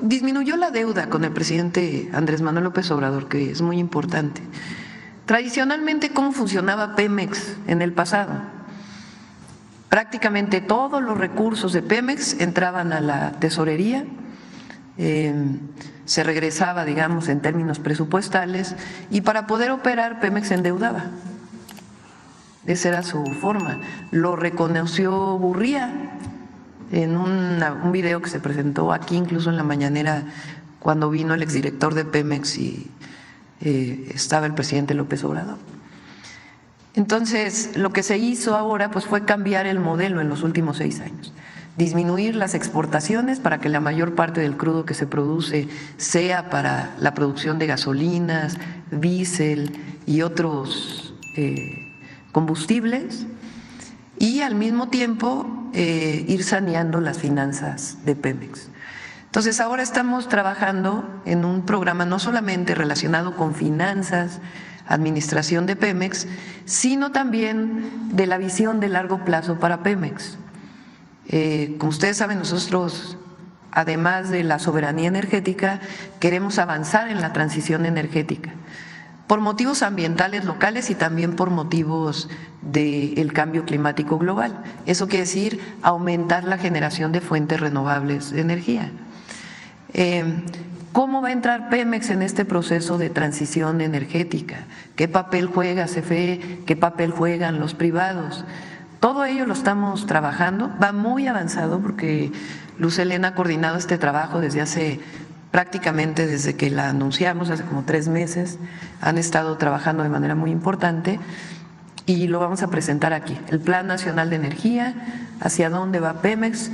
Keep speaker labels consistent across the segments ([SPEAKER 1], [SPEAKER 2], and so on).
[SPEAKER 1] disminuyó la deuda con el presidente Andrés Manuel López Obrador, que es muy importante. Tradicionalmente, ¿cómo funcionaba Pemex en el pasado? Prácticamente todos los recursos de Pemex entraban a la tesorería, se regresaba, digamos, en términos presupuestales, y para poder operar Pemex se endeudaba. Esa era su forma. Lo reconoció Gurría en un video que se presentó aquí, incluso en la mañanera, cuando vino el exdirector de Pemex y estaba el presidente López Obrador. Entonces, lo que se hizo ahora pues fue cambiar el modelo en los últimos 6 años, disminuir las exportaciones para que la mayor parte del crudo que se produce sea para la producción de gasolinas, diésel y otros combustibles, y al mismo tiempo ir saneando las finanzas de Pemex. Entonces, ahora estamos trabajando en un programa no solamente relacionado con finanzas, administración de Pemex, sino también de la visión de largo plazo para Pemex. Como ustedes saben, nosotros, además de la soberanía energética, queremos avanzar en la transición energética por motivos ambientales locales y también por motivos del cambio climático global. Eso quiere decir aumentar la generación de fuentes renovables de energía. ¿Cómo va a entrar Pemex en este proceso de transición energética? ¿Qué papel juega CFE? ¿Qué papel juegan los privados? Todo ello lo estamos trabajando, va muy avanzado porque Luz Helena ha coordinado este trabajo prácticamente desde que la anunciamos, hace como 3 meses, han estado trabajando de manera muy importante y lo vamos a presentar aquí. El Plan Nacional de Energía, hacia dónde va Pemex,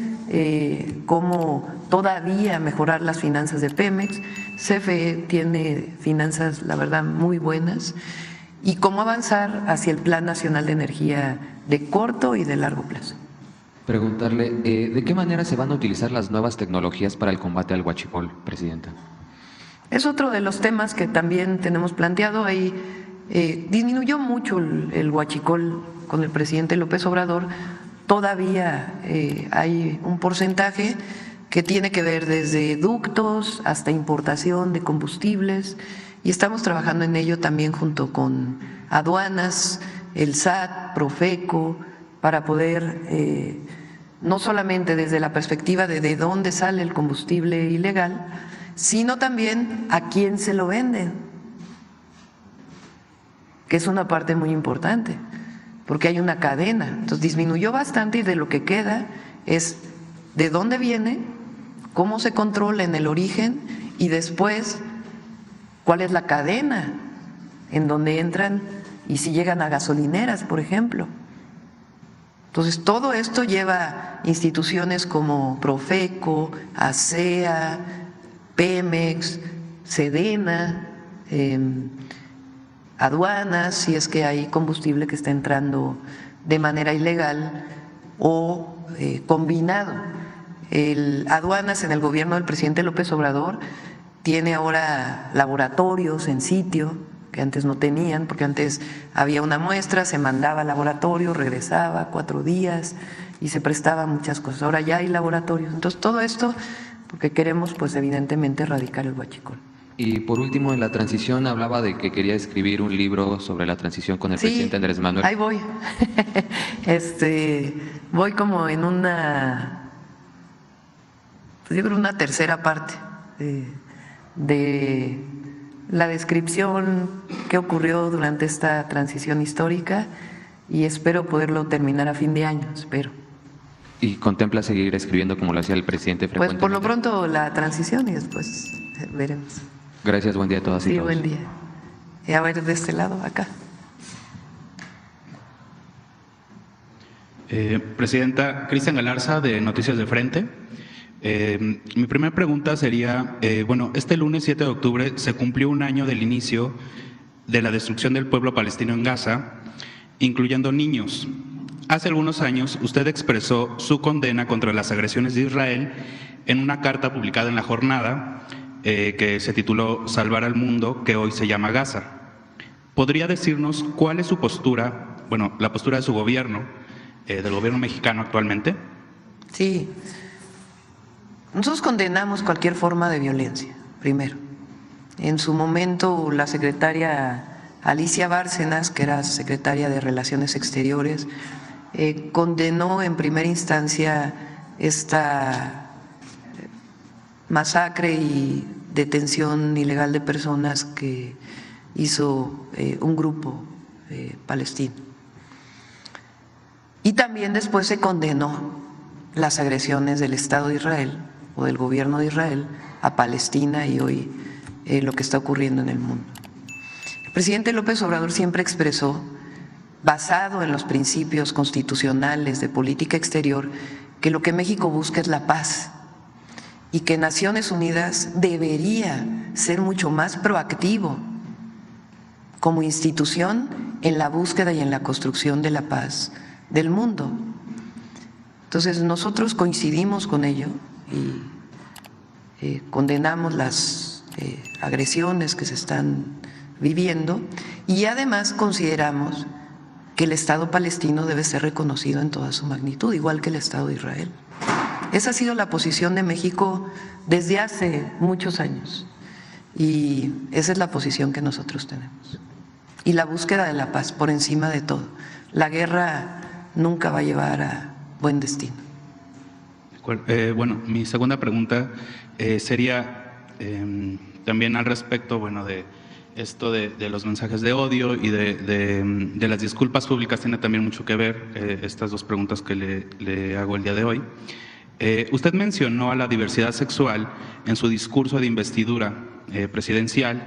[SPEAKER 1] cómo todavía mejorar las finanzas de Pemex. CFE tiene finanzas, la verdad, muy buenas, y cómo avanzar hacia el Plan Nacional de Energía de corto y de largo plazo.
[SPEAKER 2] Preguntarle, ¿de qué manera se van a utilizar las nuevas tecnologías para el combate al huachicol, Presidenta?
[SPEAKER 1] Es otro de los temas que también tenemos planteado. Ahí disminuyó mucho el huachicol con el presidente López Obrador. Todavía hay un porcentaje que tiene que ver desde ductos hasta importación de combustibles, y estamos trabajando en ello también junto con aduanas, el SAT, Profeco, para poder no solamente desde la perspectiva de dónde sale el combustible ilegal, sino también a quién se lo venden, que es una parte muy importante, porque hay una cadena. Entonces disminuyó bastante, y de lo que queda es de dónde viene, cómo se controla en el origen, y después cuál es la cadena en donde entran y si llegan a gasolineras, por ejemplo. Entonces, todo esto lleva instituciones como Profeco, ASEA, Pemex, Sedena, aduanas, si es que hay combustible que está entrando de manera ilegal o combinado. Aduanas en el gobierno del presidente López Obrador tiene ahora laboratorios en sitio que antes no tenían, porque antes había una muestra, se mandaba al laboratorio, regresaba 4 días y se prestaba muchas cosas. Ahora ya hay laboratorios. Entonces, todo esto porque queremos, pues evidentemente, erradicar el huachicol.
[SPEAKER 2] Y por último, en la transición hablaba de que quería escribir un libro sobre la transición con el presidente Andrés Manuel.
[SPEAKER 1] Ahí voy. Voy como en una, pues yo creo una tercera parte de la descripción que ocurrió durante esta transición histórica, y espero poderlo terminar a fin de año, espero.
[SPEAKER 2] ¿Y contempla seguir escribiendo como lo hacía el presidente frecuentemente?
[SPEAKER 1] Pues por lo pronto la transición y después veremos.
[SPEAKER 2] Gracias, buen día a todas y todos.
[SPEAKER 1] Sí, buen día. Y a ver de este lado, acá.
[SPEAKER 3] Presidenta, Cristian Galarza, de Noticias de Frente. Mi primera pregunta sería, este lunes 7 de octubre se cumplió 1 año del inicio de la destrucción del pueblo palestino en Gaza, incluyendo niños. Hace algunos años usted expresó su condena contra las agresiones de Israel en una carta publicada en La Jornada que se tituló Salvar al Mundo, que hoy se llama Gaza. ¿Podría decirnos cuál es su postura, la postura de su gobierno, del gobierno mexicano actualmente?
[SPEAKER 1] Sí. Nosotros condenamos cualquier forma de violencia, primero. En su momento, la secretaria Alicia Bárcenas, que era secretaria de Relaciones Exteriores, condenó en primera instancia esta masacre y detención ilegal de personas que hizo un grupo palestino. Y también después se condenó las agresiones del Estado de Israel o del gobierno de Israel a Palestina y hoy lo que está ocurriendo en el mundo. El presidente López Obrador siempre expresó, basado en los principios constitucionales de política exterior, que lo que México busca es la paz y que Naciones Unidas debería ser mucho más proactivo como institución en la búsqueda y en la construcción de la paz del mundo. Entonces nosotros coincidimos con ello y condenamos las agresiones que se están viviendo y además consideramos que el Estado palestino debe ser reconocido en toda su magnitud, igual que el Estado de Israel. Esa ha sido la posición de México desde hace muchos años y esa es la posición que nosotros tenemos. Y la búsqueda de la paz por encima de todo. La guerra nunca va a llevar a buen destino.
[SPEAKER 3] Bueno, mi segunda pregunta sería también al respecto, bueno, de esto de los mensajes de odio y de las disculpas públicas. Tiene también mucho que ver estas dos preguntas que le hago el día de hoy. Usted mencionó a la diversidad sexual en su discurso de investidura presidencial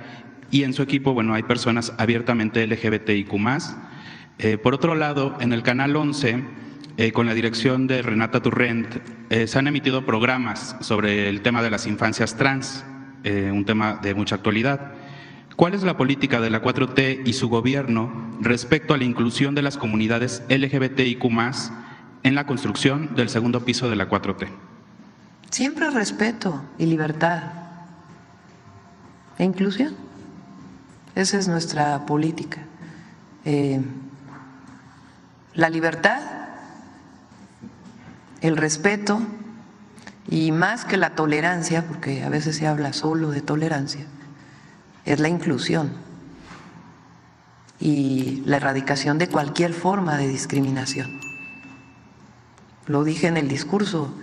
[SPEAKER 3] y en su equipo, bueno, hay personas abiertamente LGBTIQ+. Por otro lado, en el Canal 11, con la dirección de Renata Turrent, se han emitido programas sobre el tema de las infancias trans, un tema de mucha actualidad. ¿Cuál es la política de la 4T y su gobierno respecto a la inclusión de las comunidades LGBTIQ+ en la construcción del segundo piso de la 4T?
[SPEAKER 1] Siempre respeto y libertad e inclusión. Esa es nuestra política. La libertad, el respeto y más que la tolerancia, porque a veces se habla solo de tolerancia, es la inclusión y la erradicación de cualquier forma de discriminación. Lo dije en el discurso,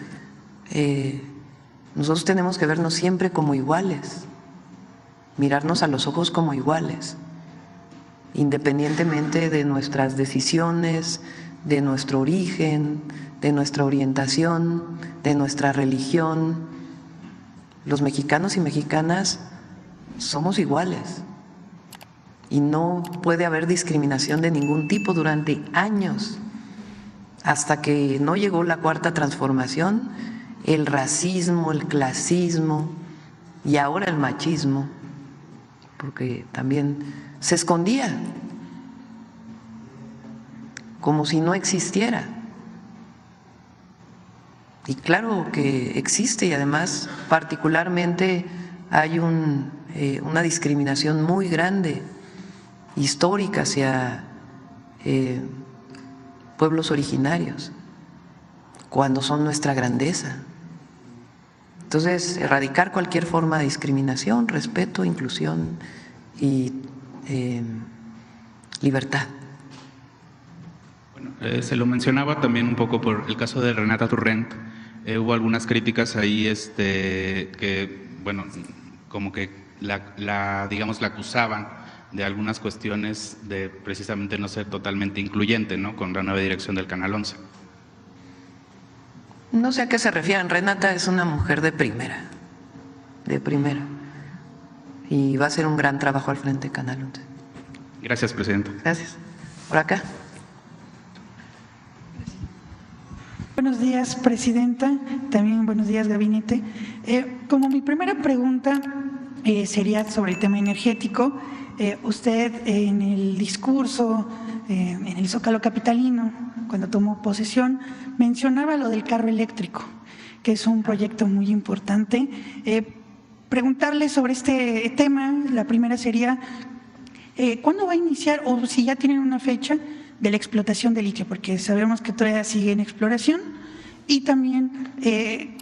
[SPEAKER 1] nosotros tenemos que vernos siempre como iguales, mirarnos a los ojos como iguales, independientemente de nuestras decisiones, de nuestro origen, de nuestra orientación, de nuestra religión. Los mexicanos y mexicanas somos iguales y no puede haber discriminación de ningún tipo durante años, hasta que no llegó la Cuarta Transformación, el racismo, el clasismo y ahora el machismo, porque también se escondía como si no existiera. Y claro que existe y además particularmente hay una discriminación muy grande, histórica, hacia pueblos originarios, cuando son nuestra grandeza. Entonces, erradicar cualquier forma de discriminación, respeto, inclusión y libertad.
[SPEAKER 3] Bueno, se lo mencionaba también un poco por el caso de Renata Turrent. Hubo algunas críticas ahí que, bueno, como que la acusaban de algunas cuestiones de precisamente no ser totalmente incluyente, ¿no?, con la nueva dirección del Canal 11.
[SPEAKER 1] No sé a qué se refieren. Renata es una mujer de primera, y va a hacer un gran trabajo al frente de Canal 11.
[SPEAKER 3] Gracias, presidenta.
[SPEAKER 1] Gracias. Por acá.
[SPEAKER 4] Buenos días, presidenta. También buenos días, gabinete. Como mi primera pregunta sería sobre el tema energético. Usted en el discurso, en el Zócalo capitalino, cuando tomó posesión, mencionaba lo del carro eléctrico, que es un proyecto muy importante. Preguntarle sobre este tema, la primera sería, ¿cuándo va a iniciar o si ya tienen una fecha de la explotación de litio? Porque sabemos que todavía sigue en exploración Y también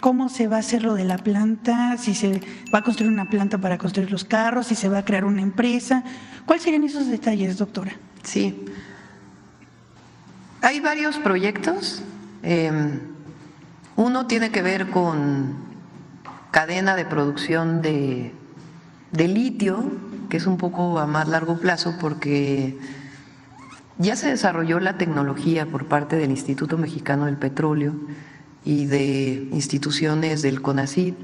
[SPEAKER 4] cómo se va a hacer lo de la planta, si se va a construir una planta para construir los carros, si se va a crear una empresa. ¿Cuáles serían esos detalles, doctora?
[SPEAKER 1] Sí, hay varios proyectos. Uno tiene que ver con cadena de producción de litio, que es un poco a más largo plazo porque ya se desarrolló la tecnología por parte del Instituto Mexicano del Petróleo y de instituciones del CONACYT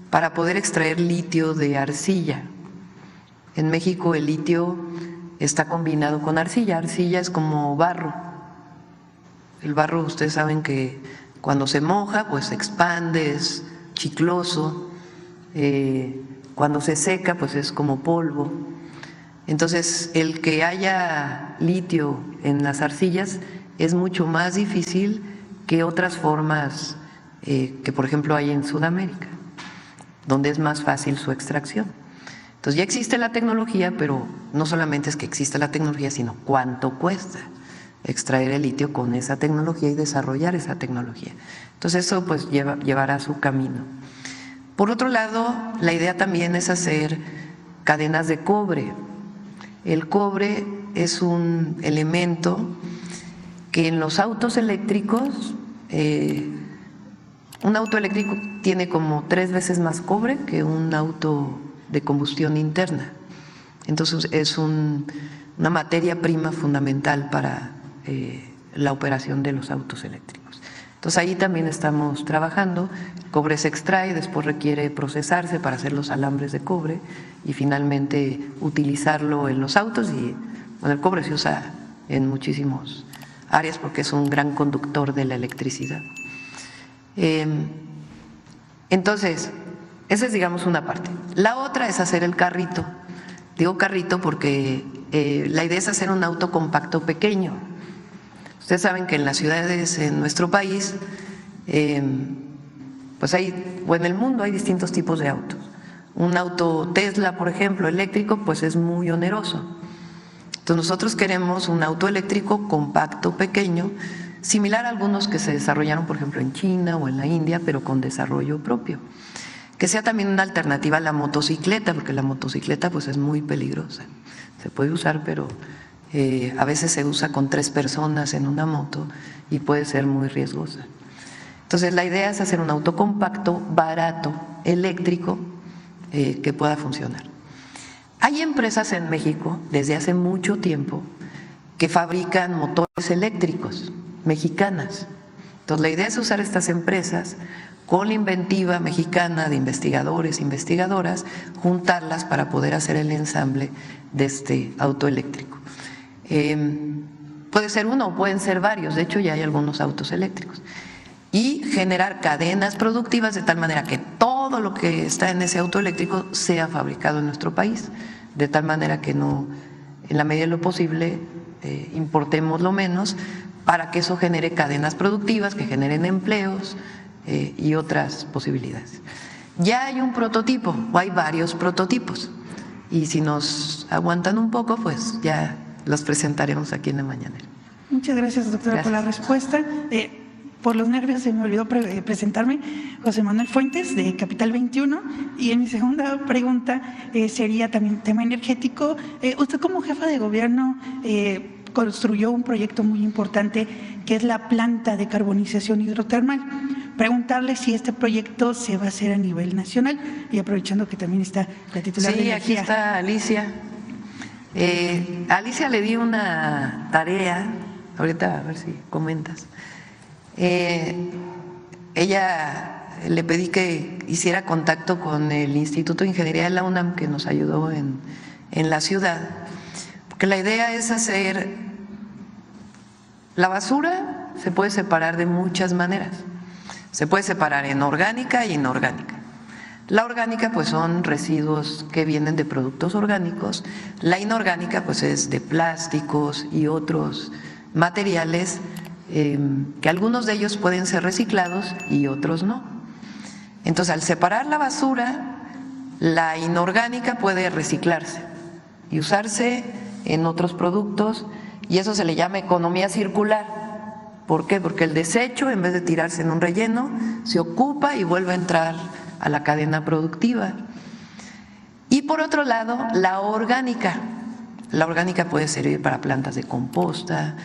[SPEAKER 1] para poder extraer litio de arcilla. En México el litio está combinado con arcilla. Arcilla es como barro. El barro, ustedes saben que cuando se moja, pues se expande, es chicloso. Cuando se seca, pues es como polvo. Entonces, el que haya litio en las arcillas es mucho más difícil que otras formas que, por ejemplo, hay en Sudamérica, donde es más fácil su extracción. Entonces, ya existe la tecnología, pero no solamente es que exista la tecnología, sino cuánto cuesta extraer el litio con esa tecnología y desarrollar esa tecnología. Entonces, eso pues llevará su camino. Por otro lado, la idea también es hacer cadenas de cobre. El cobre es un elemento que en los autos eléctricos, un auto eléctrico tiene como 3 veces más cobre que un auto de combustión interna. Entonces es una materia prima fundamental para la operación de los autos eléctricos. Entonces ahí también estamos trabajando. El cobre se extrae, después requiere procesarse para hacer los alambres de cobre y finalmente utilizarlo en los autos. Y bueno, el cobre se usa en muchísimas áreas porque es un gran conductor de la electricidad. Entonces, esa es, digamos, una parte. La otra es hacer el carrito. Digo carrito porque la idea es hacer un auto compacto pequeño. Ustedes saben que en las ciudades en nuestro país, pues hay, o en el mundo hay distintos tipos de autos. Un auto Tesla, por ejemplo, eléctrico, pues es muy oneroso. Entonces nosotros queremos un auto eléctrico compacto, pequeño, similar a algunos que se desarrollaron, por ejemplo, en China o en la India, pero con desarrollo propio. Que sea también una alternativa a la motocicleta, porque la motocicleta pues es muy peligrosa. Se puede usar, pero a veces se usa con 3 personas en una moto y puede ser muy riesgosa. Entonces la idea es hacer un auto compacto, barato, eléctrico, que pueda funcionar. Hay empresas en México desde hace mucho tiempo que fabrican motores eléctricos, mexicanas. Entonces la idea es usar estas empresas con la inventiva mexicana de investigadores e investigadoras, juntarlas para poder hacer el ensamble de este auto eléctrico. Puede ser uno o pueden ser varios, de hecho ya hay algunos autos eléctricos. Y generar cadenas productivas de tal manera que todo lo que está en ese auto eléctrico sea fabricado en nuestro país, de tal manera que no, en la medida de lo posible, importemos lo menos, para que eso genere cadenas productivas, que generen empleos y otras posibilidades. Ya hay un prototipo, o hay varios prototipos, y si nos aguantan un poco, pues ya los presentaremos aquí en la mañanera.
[SPEAKER 4] Muchas gracias, doctora, por la respuesta. Por los nervios se me olvidó presentarme. José Manuel Fuentes, de Capital 21. Y en mi segunda pregunta sería también tema energético. Usted como jefa de gobierno construyó un proyecto muy importante que es la planta de carbonización hidrotermal. Preguntarle si este proyecto se va a hacer a nivel nacional y aprovechando que también está la titular de energía.
[SPEAKER 1] Sí, aquí está Alicia. A Alicia le di una tarea, ahorita a ver si comentas. Ella le pedí que hiciera contacto con el Instituto de Ingeniería de la UNAM, que nos ayudó en la ciudad, porque la idea es hacer la basura, se puede separar de muchas maneras. Se puede separar en orgánica e inorgánica. La orgánica pues son residuos que vienen de productos orgánicos, la inorgánica pues es de plásticos y otros materiales que algunos de ellos pueden ser reciclados y otros no. Entonces al separar la basura, la inorgánica puede reciclarse y usarse en otros productos y eso se le llama economía circular. ¿Por qué? Porque el desecho, en vez de tirarse en un relleno, se ocupa y vuelve a entrar a la cadena productiva. Y por otro lado, la orgánica. La orgánica puede servir para plantas de composta,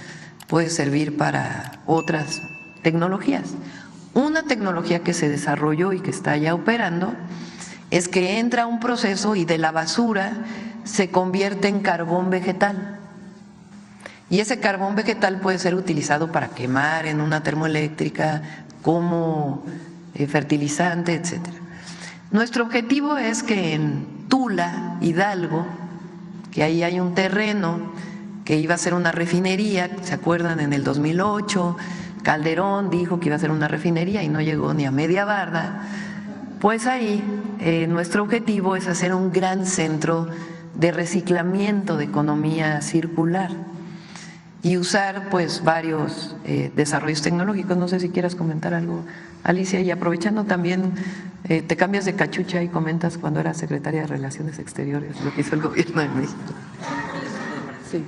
[SPEAKER 1] puede servir para otras tecnologías. Una tecnología que se desarrolló y que está ya operando es que entra un proceso y de la basura se convierte en carbón vegetal. Y ese carbón vegetal puede ser utilizado para quemar en una termoeléctrica, como fertilizante, etcétera. Nuestro objetivo es que en Tula, Hidalgo, que ahí hay un terreno que iba a ser una refinería, ¿se acuerdan? En el 2008, Calderón dijo que iba a ser una refinería y no llegó ni a media barda. Pues ahí nuestro objetivo es hacer un gran centro de reciclamiento de economía circular y usar pues varios desarrollos tecnológicos. No sé si quieras comentar algo, Alicia, y aprovechando también, te cambias de cachucha y comentas cuando eras secretaria de Relaciones Exteriores, lo que hizo el gobierno de México. Sí.